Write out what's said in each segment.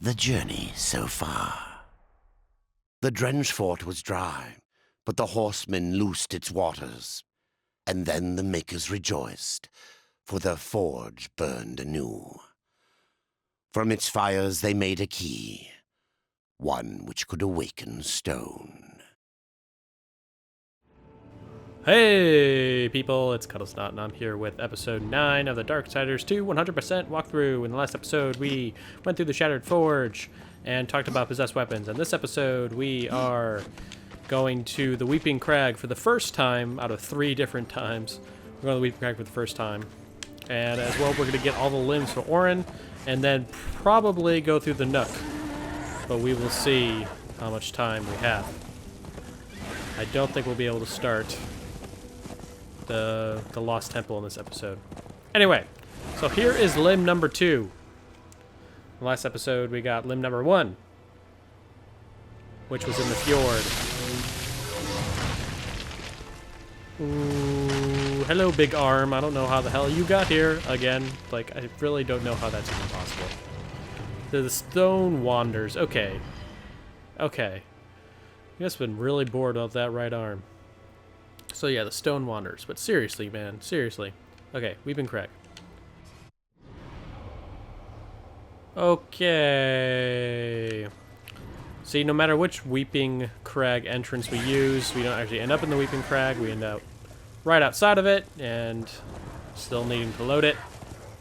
The journey so far. The drenched fort was dry, but the horsemen loosed its waters. And then the makers rejoiced, for their forge burned anew. From its fires they made a key, one which could awaken stone. Hey people, it's Kuddlesnot, and I'm here with episode 9 of the Darksiders 2 100% walkthrough. In the last episode, we went through the Shattered Forge and talked about possessed weapons. And this episode, we are going to the Weeping Crag for the first time out of 3 different times. We're going to the Weeping Crag for the first time. And as well, we're going to get all the limbs for Oran, and then probably go through the Nook. But we will see how much time we have. I don't think we'll be able to start the Lost Temple in this episode. Anyway, so here is limb number 2. The last episode we got limb number 1, which was in the fjord. Ooh, hello big arm. I don't know how the hell you got here again. Like, I really don't know how that's even possible. The stone wanders. Okay. Okay. You guys have been really bored of that right arm. So yeah, the stone wanders. But seriously, man. Seriously. Okay, Weeping Crag. Okay. See, no matter which Weeping Crag entrance we use, we don't actually end up in the Weeping Crag. We end up right outside of it, and still needing to load it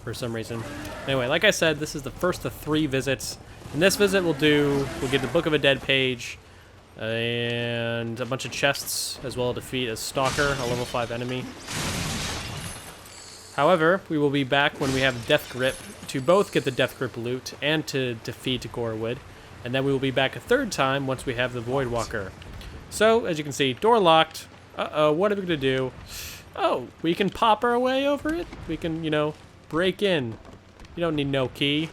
for some reason. Anyway, like I said, this is the first of 3 visits. In this visit, we'll get the Book of a Dead page, and a bunch of chests, as well as defeat a Stalker, a level 5 enemy. However, we will be back when we have Death Grip to both get the Death Grip loot and to defeat Gorewood. And then we will be back a 3rd time once we have the Void Walker. So, as you can see, door locked. Uh-oh, what are we going to do? Oh, we can pop our way over it? We can, break in. You don't need no key.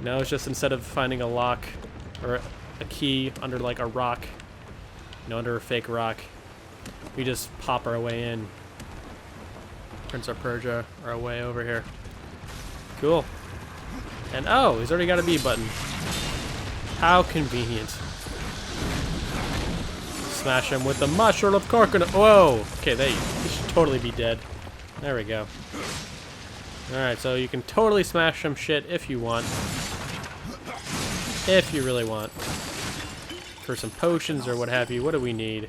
No, it's just instead of finding a lock or a key under like a rock, under a fake rock, we just pop our way in. Prince of Persia our way over here. Cool. And oh, he's already got a B button. How convenient. Smash him with the mushroom of coconut. Whoa! Okay, they should totally be dead. There we go. Alright, so you can totally smash some shit if you want. If you really want. For some potions or what have you. What do we need?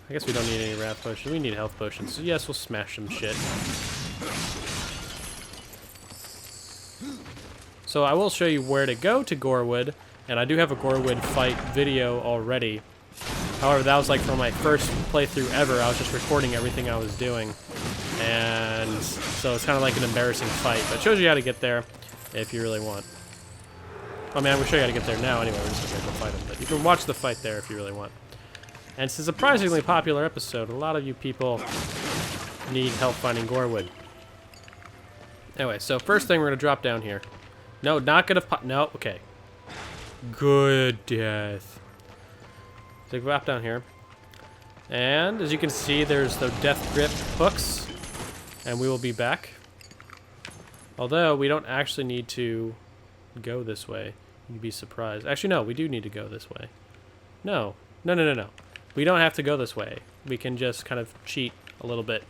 I guess we don't need any wrath potions. We need health potions. So yes, we'll smash some shit. So I will show you where to go to Gorewood. And I do have a Gorewood fight video already. However, that was like for my first playthrough ever. I was just recording everything I was doing. And so it's kind of like an embarrassing fight. But it shows you how to get there if you really want. I mean, I'm going to show you how to get there now anyway. We're just going to go fight him. But you can watch the fight there if you really want. And it's a surprisingly popular episode. A lot of you people need help finding Gorewood. Anyway, so first thing we're going to drop down here. No, not going to... No, okay. Good death. So drop down here. And as you can see, there's the Death Grip hooks. And we will be back. Although, we don't actually need to go this way. You'd be surprised. Actually, no, we do need to go this way. No. No. We don't have to go this way. We can just kind of cheat a little bit.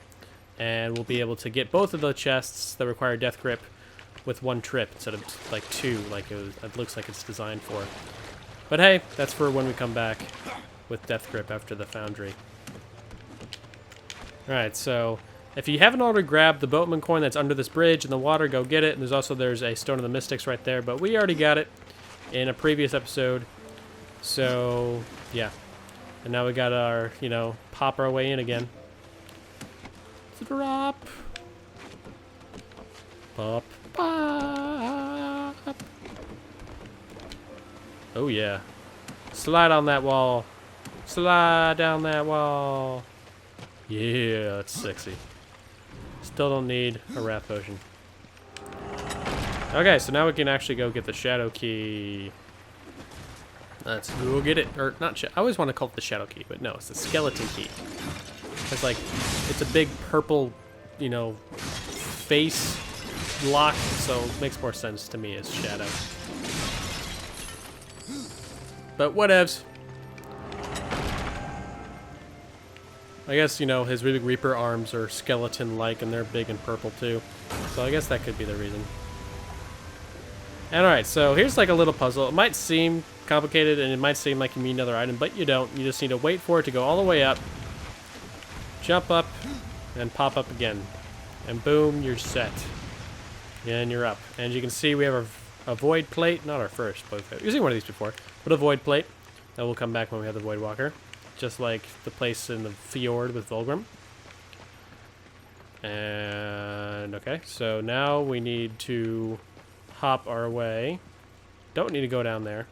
And we'll be able to get both of the chests that require Death Grip with 1 trip instead of like 2, like it looks like it's designed for. But hey, that's for when we come back with Death Grip after the Foundry. Alright, so if you haven't already grabbed the Boatman Coin that's under this bridge in the water, go get it. And there's a Stone of the Mystics right there, but we already got it in a previous episode. So, yeah. And now we got our, pop our way in again. Drop. Pop. Pop. Oh yeah. Slide on that wall. Slide down that wall. Yeah, that's sexy. Still don't need a wrath potion. Okay, so now we can actually go get the shadow key. Let's go get it. Or not, I always want to call it the shadow key, but no, it's the skeleton key. It's like, it's a big purple, face lock, so it makes more sense to me as shadow. But whatevs. I guess, you know, his big Reaper arms are skeleton-like, and they're big and purple, too. So I guess that could be the reason. And alright, so here's like a little puzzle. It might seem complicated, and it might seem like you need another item, but you don't. You just need to wait for it to go all the way up, jump up, and pop up again. And boom, you're set. And you're up. And as you can see, we have a void plate. Not our first void plate. We've seen one of these before. But a void plate. That will come back when we have the Void Walker. Just like the place in the fjord with Vulgrim. And okay, so now we need to hop our way. Don't need to go down there.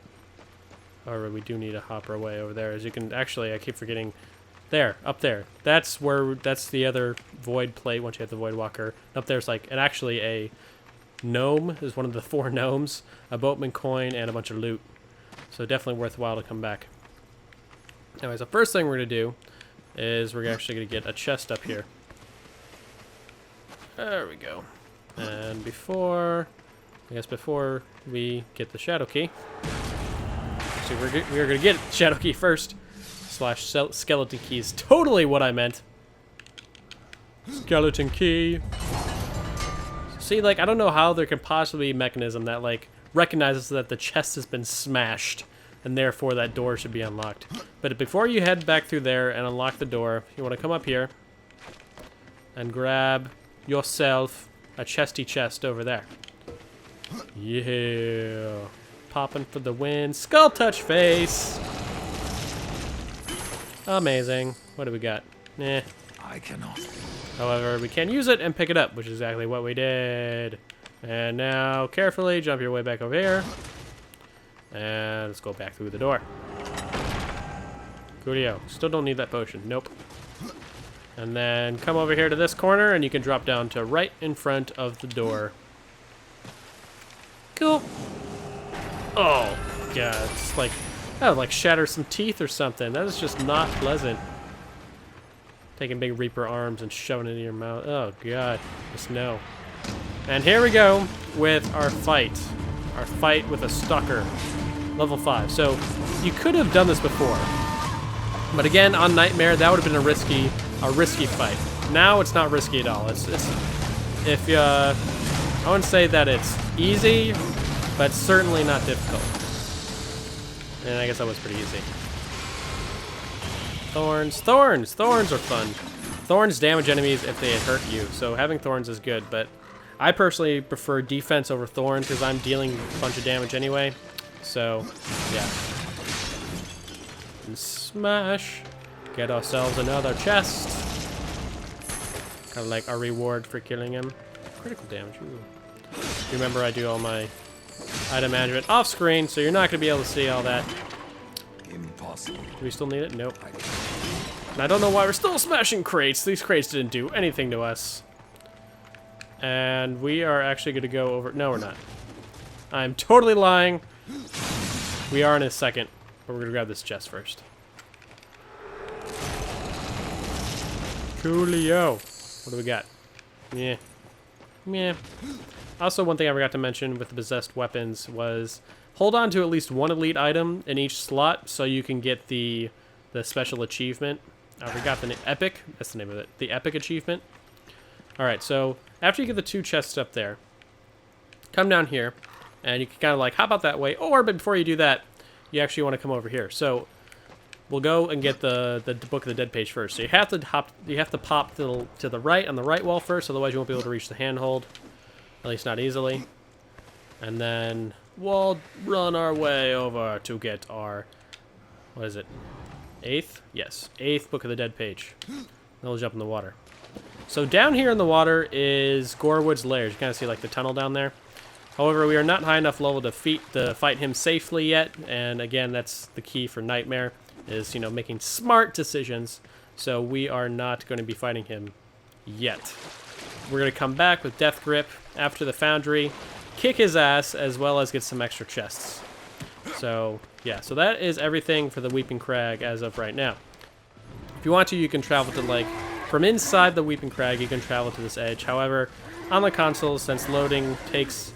Or we do need to hop our way over there. As you can, actually, I keep forgetting. There, up there. That's the other void plate once you have the Void Walker. Up there's like, and actually a gnome is one of the 4 gnomes, a Boatman coin, and a bunch of loot. So definitely worthwhile to come back. Anyways, the first thing we're going to do is we're actually going to get a chest up here. There we go. And before we get the shadow key, actually we are going to get shadow key first. / skeleton key is totally what I meant. Skeleton key. See, like, I don't know how there could possibly be a mechanism that, like, recognizes that the chest has been smashed, and therefore that door should be unlocked. But before you head back through there and unlock the door, you want to come up here and grab yourself a chesty chest over there. Yeah. Popping for the win. Skull touch face. Amazing. What do we got? Eh. I cannot. However, we can use it and pick it up, which is exactly what we did. And now, carefully jump your way back over here. And let's go back through the door. Coolio. Still don't need that potion. Nope. And then come over here to this corner, and you can drop down to right in front of the door. Cool. Oh, God. It's like, that would like shatter some teeth or something. That is just not pleasant. Taking big Reaper arms and shoving it in your mouth. Oh, God. Just no. And here we go with our fight. Our fight with a Stalker. Level 5. So, you could have done this before. But again, on Nightmare, that would have been a risky fight. Now, it's not risky at all. If you, I wouldn't say that it's easy, but certainly not difficult. And I guess that was pretty easy. Thorns. Thorns! Thorns are fun. Thorns damage enemies if they hurt you, so having thorns is good, but I personally prefer defense over thorns because I'm dealing a bunch of damage anyway. So, yeah. And smash. Get ourselves another chest. Kind of like our reward for killing him. Critical damage. Ooh. Remember, I do all my item management off screen, so you're not going to be able to see all that. Impossible. Do we still need it? Nope. And I don't know why we're still smashing crates. These crates didn't do anything to us. And we are actually going to go over... No, we're not. I'm totally lying. We are in a second, but we're going to grab this chest first. Coolio. What do we got? Yeah. Yeah. Also, one thing I forgot to mention with the possessed weapons was hold on to at least one elite item in each slot so you can get the special achievement. I forgot the epic. That's the name of it. The epic achievement. All right, so after you get the 2 chests up there, come down here, and you can kind of like hop out that way. Or, but before you do that, you actually want to come over here. So we'll go and get the Book of the Dead page first. So you have to hop. You have to pop to the right on the right wall first. Otherwise, you won't be able to reach the handhold. At least not easily. And then we'll run our way over to get our, what is it? 8th? Yes, 8th Book of the Dead page. Then we'll jump in the water. So down here in the water is Gorewood's lair. You kind of see like the tunnel down there. However, we are not high enough level to fight him safely yet. And again, that's the key for Nightmare, is, you know, making smart decisions. So we are not going to be fighting him yet. We're going to come back with Death Grip after the Foundry, kick his ass, as well as get some extra chests. So, yeah, so that is everything for the Weeping Crag as of right now. If you want to, you can travel to, like, from inside the Weeping Crag, you can travel to this edge. However, on the console, since loading takes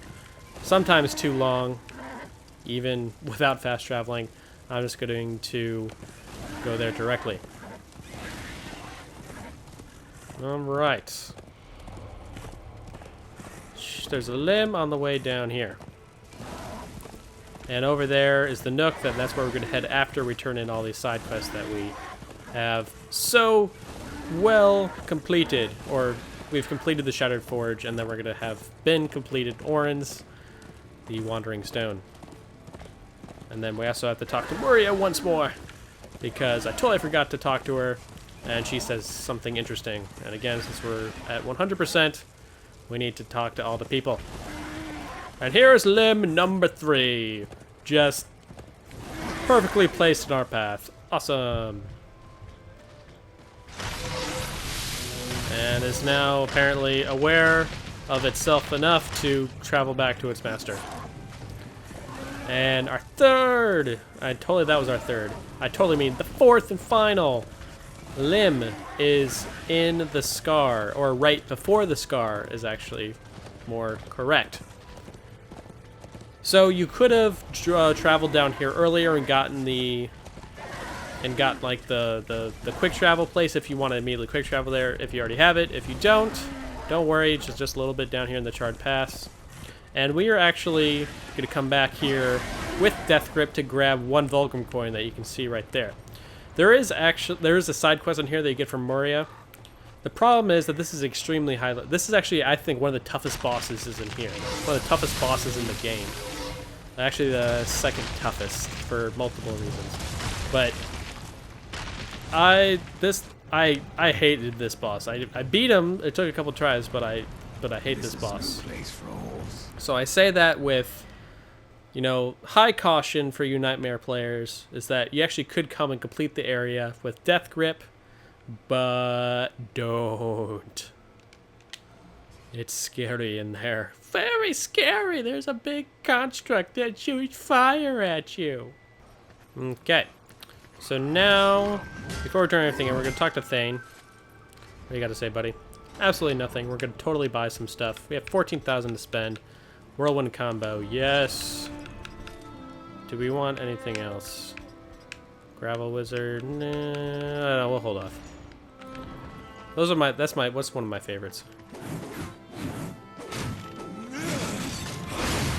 sometimes too long, even without fast traveling, I'm just going to go there directly. Alright. There's a limb on the way down here. And over there is the Nook, that's where we're going to head after we turn in all these side quests that we have so well completed. Or we've completed the Shattered Forge, and then we're going to have been completed Oran's, the Wandering Stone. And then we also have to talk to Muria once more, because I totally forgot to talk to her, and she says something interesting. And again, since we're at 100%, we need to talk to all the people. And here is limb number 3, just perfectly placed in our path. Awesome. And is now apparently aware of itself enough to travel back to its master. And our third, that was our third. I totally mean the fourth and final limb is in the scar, or right before the scar is actually more correct. So you could have traveled down here earlier and got like the quick travel place if you want to immediately quick travel there if you already have it. If you don't worry, it's just a little bit down here in the Charred Pass. And we are actually going to come back here with Death Grip to grab 1 Vulgrim coin that you can see right there. There is a side quest on here that you get from Muria. The problem is that this is extremely high. This is actually, I think, one of the toughest bosses is in here. One of the toughest bosses in the game. Actually, the second toughest for multiple reasons. But I hated this boss. I beat him. It took a couple tries, but I hate this boss. No place for a horse. So I say that with, you know, high caution for you Nightmare players, is that you actually could come and complete the area with Death Grip, but don't. It's scary in there. Very scary. There's a big construct that shoots fire at you. Okay. So now, before we turn everything in, we're going to talk to Thane. What do you got to say, buddy? Absolutely nothing. We're going to totally buy some stuff. We have 14,000 to spend. Whirlwind combo, yes. Do we want anything else? Gravel Wizard, nah, no, we'll hold off. Those are what's one of my favorites.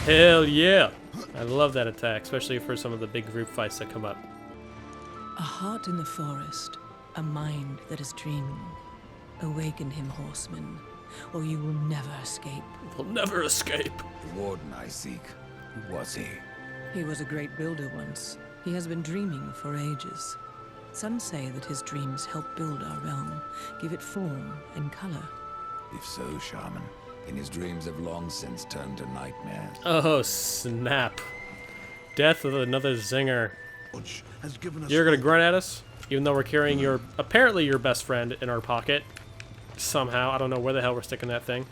Hell yeah! I love that attack, especially for some of the big group fights that come up. A heart in the forest, a mind that is dreaming. Awaken him, horseman, or you will never escape. We'll never escape. The warden I seek. Who was he? He was a great builder once. He has been dreaming for ages. Some say that his dreams help build our realm, give it form and color. If so, shaman, then his dreams have long since turned to nightmares. Oh, snap. Death with another zinger. You're gonna grunt at us? Even though we're carrying apparently your best friend in our pocket. Somehow. I don't know where the hell we're sticking that thing.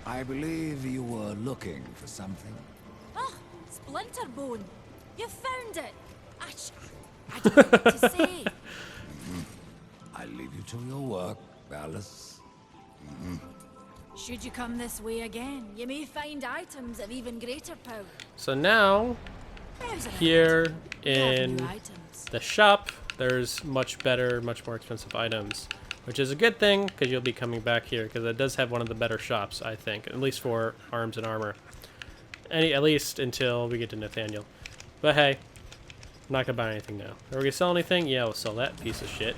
I believe you were looking for something. Ah, Splinterbone. You found it. I don't know what to say. I leave you to your work, Alice. Should you come this way again, you may find items of even greater power. So now, Browse around. here We have in new items. the shop, there's much better, much more expensive items. Which is a good thing, because you'll be coming back here, because it does have one of the better shops, I think. At least for arms and armor. At least until we get to Nathaniel. But hey, I'm not going to buy anything now. Are we going to sell anything? Yeah, we'll sell that piece of shit.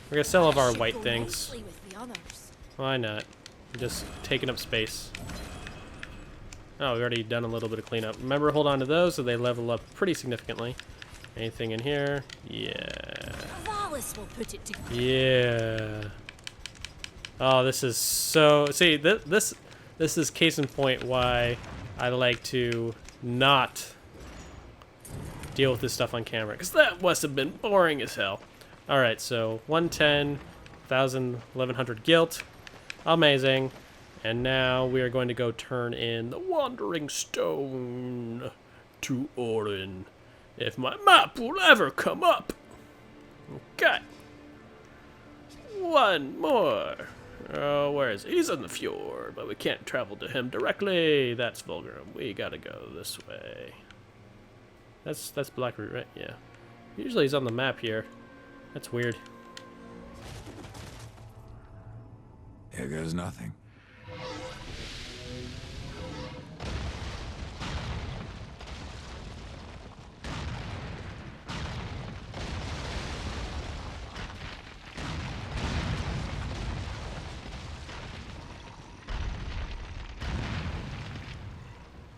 We're going to sell all of our Should white go things. nicely with the others. Why not? Just taking up space. Oh, we've already done a little bit of cleanup. Remember, hold on to those so they level up pretty significantly. Anything in here? Yeah. Valis will put it together. Yeah. Oh, this is so... See, this is case in point why I like to not deal with this stuff on camera. Because that must have been boring as hell. Alright, so 110, 1,000, 1,100 gilt. Amazing. And now we are going to go turn in the Wandering Stone to Oran. If my map will ever come up. Okay. One more. Oh, where is he? He's in the fjord, but we can't travel to him directly. That's Vulgrim. We gotta go this way. That's Blackroot, right? Yeah. Usually he's on the map here. That's weird. Here goes nothing.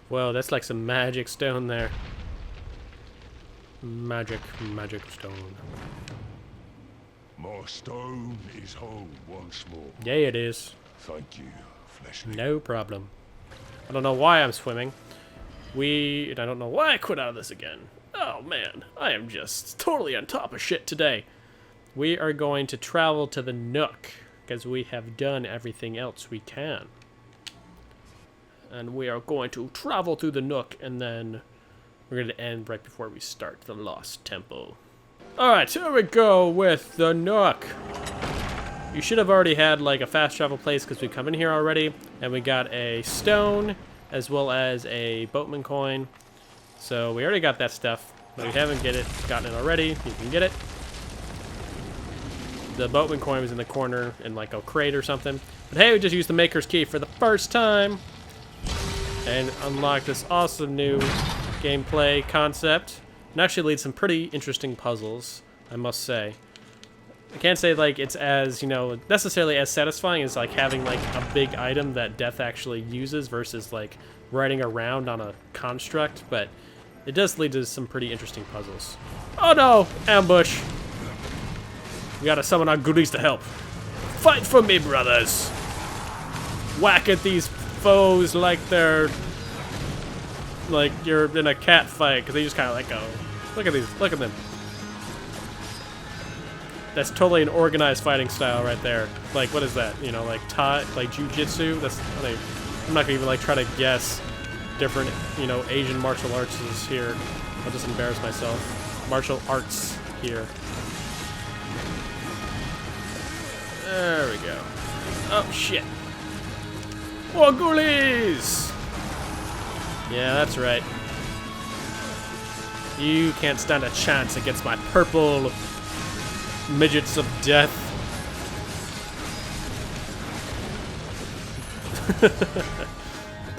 Whoa, that's like some magic stone there. Magic stone. My stone is home once more. Yeah, it is. Thank you, Fleshly. No problem. I don't know why I'm swimming. I don't know why I quit out of this again. Oh man, I am just totally on top of shit today. We are going to travel to the Nook, because we have done everything else we can. And we are going to travel through the Nook, and then we're going to end right before we start the Lost Temple. Alright, here we go with the Nook. You should have already had like a fast travel place because we come in here already, and we got a stone as well as a Boatman coin. So we already got that stuff, but we haven't gotten it already. You can get it. The Boatman coin was in the corner in like a crate or something. But hey, we just used the Maker's Key for the first time and unlocked this awesome new gameplay concept. And actually leads some pretty interesting puzzles, I must say. I can't say like it's as, you know, necessarily as satisfying as like having like a big item that Death actually uses versus like riding around on a construct, but it does lead to some pretty interesting puzzles. Oh no! Ambush! We gotta summon our goodies to help. Fight for me, brothers! Whack at these foes like they're... like you're in a cat fight, because they just kind of let go. Look at these, look at them. That's totally an organized fighting style right there. Like, what is that? You know, like jujitsu? That's, I'm not gonna even like try to guess different, you know, Asian martial arts here. I'll just embarrass myself. Martial arts here. There we go. Oh, shit. More ghoulies! Yeah, that's right. You can't stand a chance against my purple midgets of death.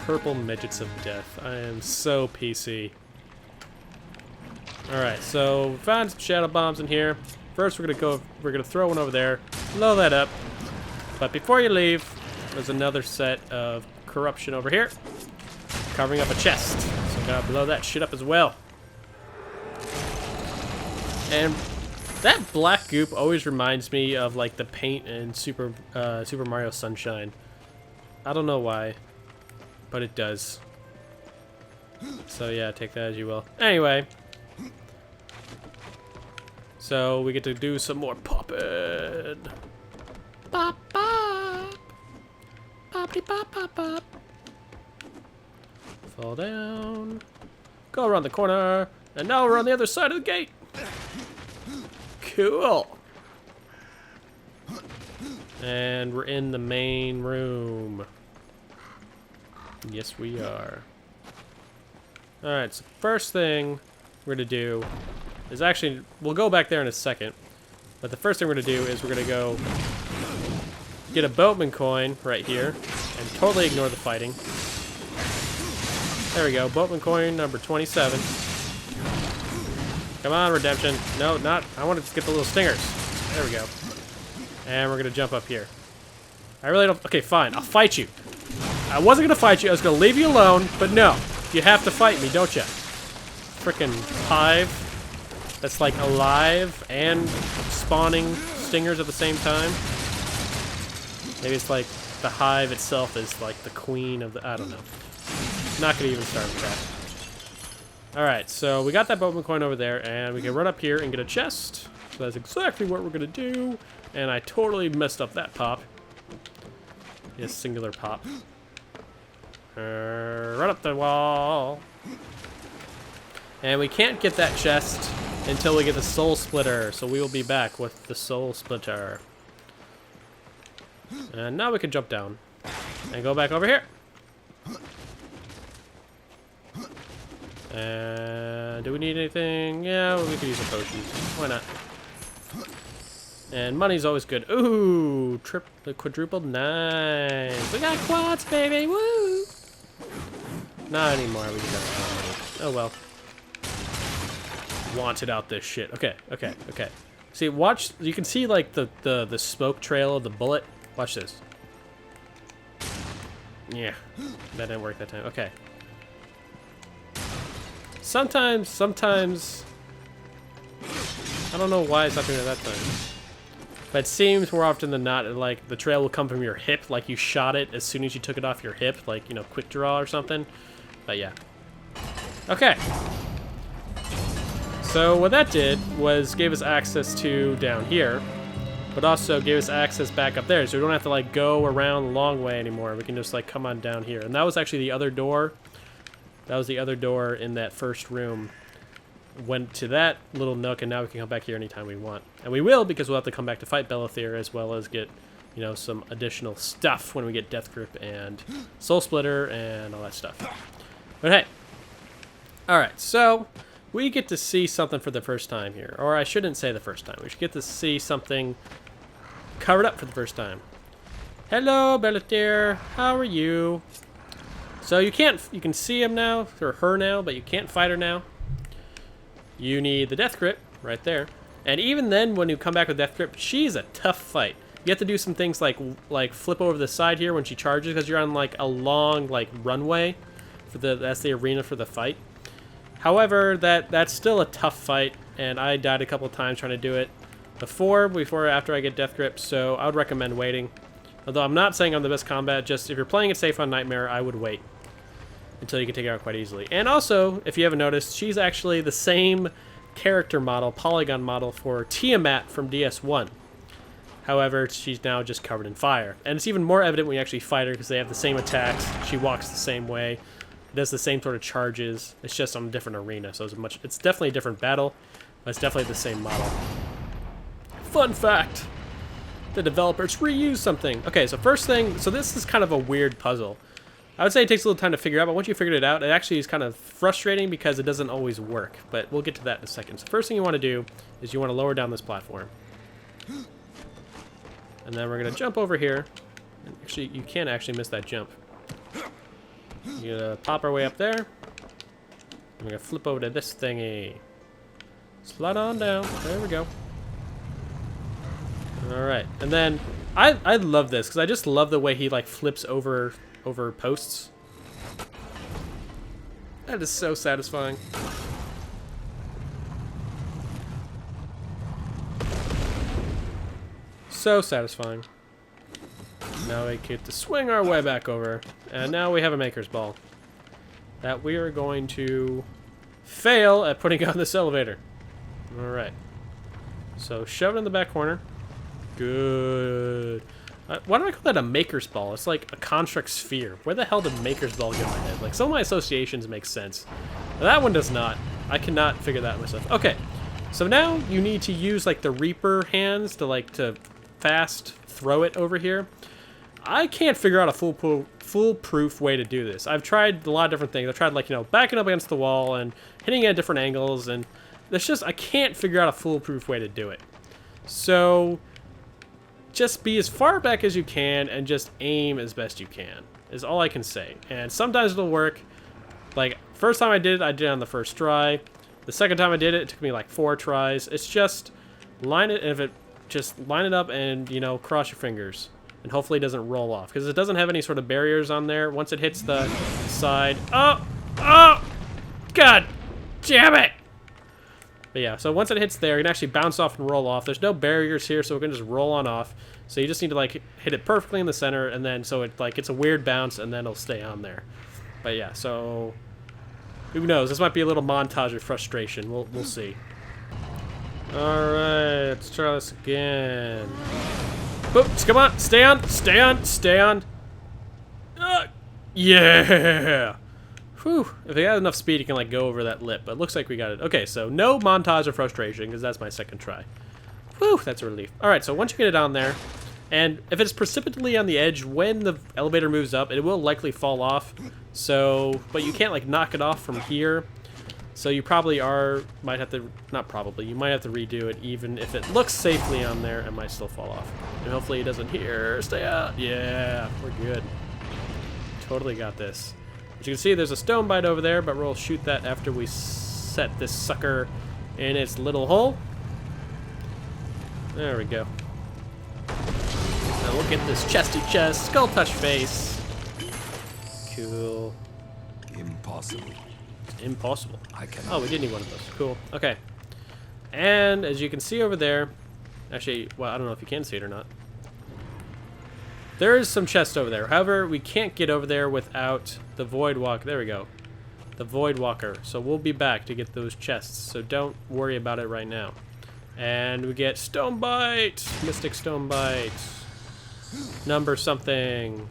Purple midgets of death. I am so PC. Alright, so we found some shadow bombs in here. First we're gonna throw one over there, blow that up. But before you leave, there's another set of corruption over here, covering up a chest. So we gotta blow that shit up as well. And that black goop always reminds me of like the paint in Super Mario Sunshine. I don't know why, but it does. So yeah, take that as you will. Anyway, so we get to do some more popping. Pop pop, poppity pop pop pop. Fall down. Go around the corner, and now we're on the other side of the gate. Cool. And we're in the main room. Yes, we are. Alright, so first thing we're going to do is actually, we'll go back there in a second. But the first thing we're going to do is we're going to go get a Boatman coin right here and totally ignore the fighting. There we go, Boatman coin number 27. Come on, Redemption. No, not. I wanted to get the little stingers. There we go. And we're going to jump up here. I really don't... Okay, fine. I'll fight you. I wasn't going to fight you. I was going to leave you alone. But no. You have to fight me, don't you? Frickin' hive. That's like alive and spawning stingers at the same time. Maybe it's like the hive itself is like the queen of the... I don't know. Not going to even start with that. Alright, so we got that Boatman coin over there, and we can run up here and get a chest. So that's exactly what we're going to do. And I totally messed up that pop. Yes, singular pop. Run up the wall. And we can't get that chest until we get the Soul Splitter. So we will be back with the Soul Splitter. And now we can jump down. And go back over here. And Do we need anything? Yeah, well, we could use a potion. Why not? And money's always good. Ooh, quadrupled. Nice. We got quads, baby. Woo! Not anymore. We just got money. Oh well. Wanted out this shit. Okay. See, watch. You can see like the smoke trail of the bullet. Watch this. Yeah, that didn't work that time. Okay. Sometimes, I don't know why it's not doing it that time. But it seems more often than not, like, the trail will come from your hip, like you shot it as soon as you took it off your hip, like, you know, quick draw or something. But yeah. Okay. So what that did was gave us access to down here, but also gave us access back up there, so we don't have to, like, go around the long way anymore. We can just, like, come on down here. And that was actually the other door. That was the other door in that first room. Went to that little nook, and now we can come back here anytime we want. And we will, because we'll have to come back to fight Belethir, as well as get, you know, some additional stuff when we get Death Grip and Soul Splitter and all that stuff. But hey. Alright, so we get to see something for the first time here. Or I shouldn't say the first time. We should get to see something covered up for the first time. Hello, Belethir. How are you? So you can see him now, or her now, but you can't fight her now. You need the Death Grip right there. And even then, when you come back with Death Grip, she's a tough fight. You have to do some things like flip over the side here when she charges, because you're on like a long like runway for that's the arena for the fight. However, that's still a tough fight, and I died a couple of times trying to do it before or after I get Death Grip, so I would recommend waiting. Although I'm not saying I'm the best combat, just if you're playing it safe on Nightmare, I would wait until you can take it out quite easily. And also, if you haven't noticed, she's actually the same character model, polygon model for Tiamat from DS1. However, she's now just covered in fire. And it's even more evident when you actually fight her because they have the same attacks. She walks the same way, does the same sort of charges. It's just on a different arena, so it's definitely a different battle, but it's definitely the same model. Fun fact! The developers reused something. Okay, so first thing, so this is kind of a weird puzzle. I would say it takes a little time to figure out, but once you figured it out, it actually is kind of frustrating because it doesn't always work. But we'll get to that in a second. So first thing you want to do is you want to lower down this platform. And then we're going to jump over here. And actually, you can't actually miss that jump. You're going to pop our way up there. And we're going to flip over to this thingy. Slide on down. There we go. Alright. And then, I love this, because I just love the way he, like, flips over posts. That is so satisfying. So satisfying. Now we get to swing our way back over. And now we have a Maker's Ball that we are going to fail at putting on this elevator. Alright. So shove it in the back corner. Good. Why do I call that a Maker's Ball? It's like a construct sphere. Where the hell did Maker's Ball get in my head? Like, some of my associations make sense. But that one does not. I cannot figure that out myself. Okay. So now you need to use, like, the Reaper hands to fast throw it over here. I can't figure out a foolproof way to do this. I've tried a lot of different things. I've tried, like, you know, backing up against the wall and hitting it at different angles, and there's just, I can't figure out a foolproof way to do it. So just be as far back as you can and just aim as best you can, is all I can say. And sometimes it'll work. Like, first time I did it on the first try. The second time I did it took me like 4 tries. It's just line it up and, you know, cross your fingers. And hopefully it doesn't roll off, because it doesn't have any sort of barriers on there. Once it hits the side, oh, god damn it! But yeah, so once it hits there, you can actually bounce off and roll off. There's no barriers here, so we can just roll on off. So you just need to, like, hit it perfectly in the center, and then so it, like, it's a weird bounce, and then it'll stay on there. But yeah, so who knows? This might be a little montage of frustration. We'll see. All right, let's try this again. Oops, come on, stay on, stay on, stay on. Yeah. Whew. If he has enough speed, he can, like, go over that lip. But it looks like we got it. Okay, so no montage of frustration, because that's my second try. Whew, that's a relief. Alright, so once you get it on there, and if it's precipitously on the edge, when the elevator moves up, it will likely fall off. So, but you can't, like, knock it off from here. So you probably might have to, not probably, you might have to redo it even if it looks safely on there, it might still fall off. And hopefully it doesn't here. Stay out. Yeah, we're good. Totally got this. As you can see, there's a Stonebite over there, but we'll shoot that after we set this sucker in its little hole. There we go. Now look at this chesty chest, skull touch face. Cool. Impossible. Impossible. I cannot. Oh, we did need one of those. Cool. Okay. And as you can see over there, actually, well, I don't know if you can see it or not. There is some chest over there. However, we can't get over there without the Void Walker. There we go. The Void Walker. So we'll be back to get those chests. So don't worry about it right now. And we get Stonebite. Mystic Stonebite. Number something.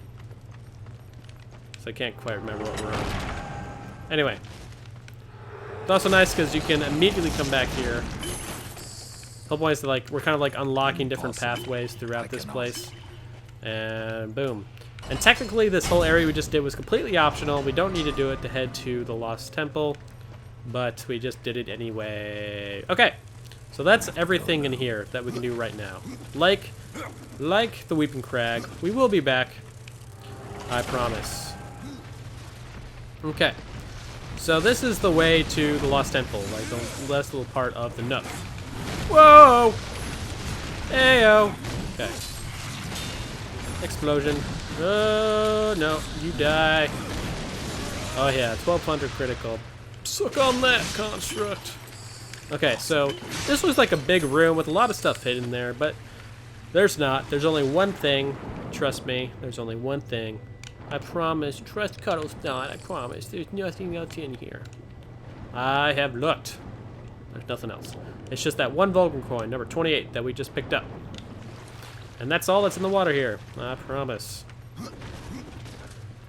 So I can't quite remember what we're on. Anyway. It's also nice because you can immediately come back here. The whole point is that, we're kind of like unlocking different pathways throughout this place. And boom. And technically this whole area we just did was completely optional. We don't need to do it to head to the Lost Temple. But we just did it anyway. Okay. So that's everything in here that we can do right now. Like the Weeping Crag, we will be back. I promise. Okay. So this is the way to the Lost Temple, like the last little part of the Nook. Whoa! Heyo! Okay. Explosion. Oh, no. You die. Oh, yeah. 1200 critical. Suck on that, construct. Okay, so this was like a big room with a lot of stuff hidden there, but there's not. There's only one thing. Trust me. There's only one thing. I promise. Trust Kuddlesnot. I promise. There's nothing else in here. I have looked. There's nothing else. It's just that one Vulcan coin, number 28, that we just picked up. And that's all that's in the water here. I promise.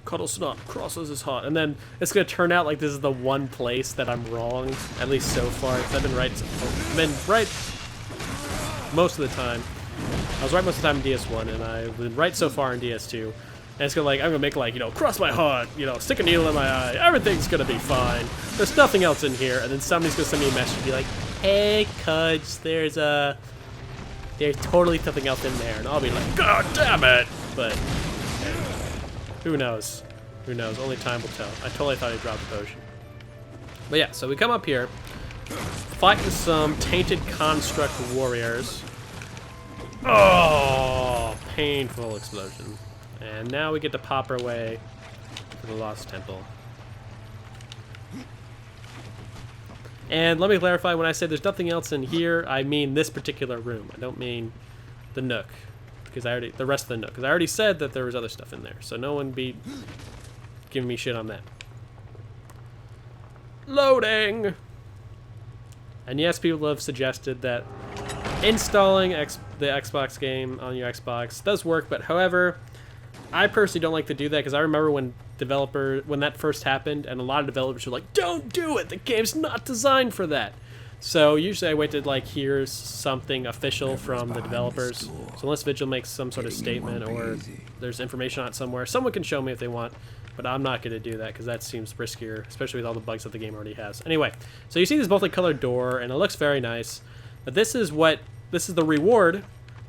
Kuddlesnot crosses his heart. And then it's going to turn out like this is the one place that I'm wrong, at least so far. Because I've been right most of the time. I was right most of the time in DS1, and I've been right so far in DS2. And it's gonna I'm gonna make cross my heart, stick a needle in my eye, everything's gonna be fine. There's nothing else in here, and then somebody's gonna send me a message and be like, hey, Cuds, there's totally something else in there, and I'll be like, God damn it! But who knows? Who knows? Only time will tell. I totally thought he dropped the potion. But yeah, so we come up here, fighting some tainted construct warriors. Oh, painful explosion. And now we get to pop our way to the Lost Temple. And let me clarify, when I say there's nothing else in here, I mean this particular room. I don't mean the Nook, because the rest of the Nook, because I already said that there was other stuff in there. So no one be giving me shit on that. Loading. And yes, people have suggested that installing the Xbox game on your Xbox does work, but however, I personally don't like to do that because I remember when that first happened, and a lot of developers were like, don't do it, the game's not designed for that. So usually I wait to hear something official from the developers. So unless Vigil makes some sort of statement or there's information on it somewhere, someone can show me if they want, but I'm not going to do that because that seems riskier, especially with all the bugs that the game already has. Anyway, so you see this multicolored door, and it looks very nice, but this is the reward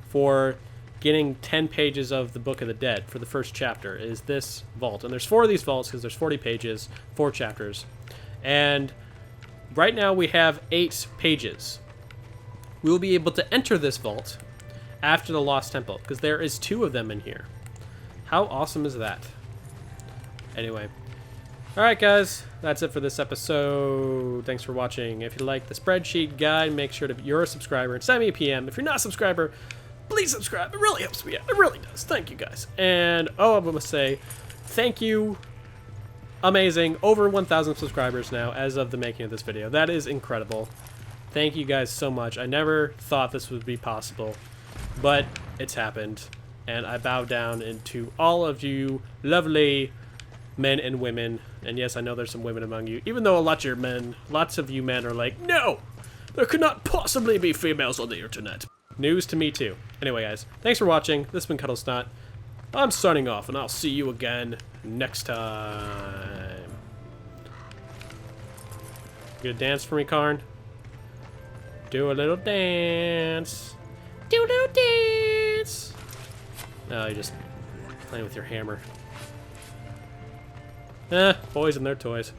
for getting 10 pages of the Book of the Dead for the first chapter, is this vault. And there's 4 of these vaults because there's 40 pages, 4 chapters. And right now we have 8 pages. We will be able to enter this vault after the Lost Temple because there is 2 of them in here. How awesome is that? Anyway. Alright guys, that's it for this episode. Thanks for watching. If you like the spreadsheet guide, make sure you're a subscriber and send me a PM. If you're not a subscriber, please subscribe. It really helps me out. It really does. Thank you, guys. And, I must say, thank you. Amazing. Over 1,000 subscribers now as of the making of this video. That is incredible. Thank you guys so much. I never thought this would be possible, but it's happened. And I bow down into all of you lovely men and women. And yes, I know there's some women among you. Even though lots of you men are like, no, there could not possibly be females on the internet. News to me too. Anyway guys, thanks for watching. This has been Kuddlesnot. I'm signing off, and I'll see you again next time. You gonna dance for me, Karn? Do a little dance. Do a little dance. No, you're just playing with your hammer. Boys and their toys.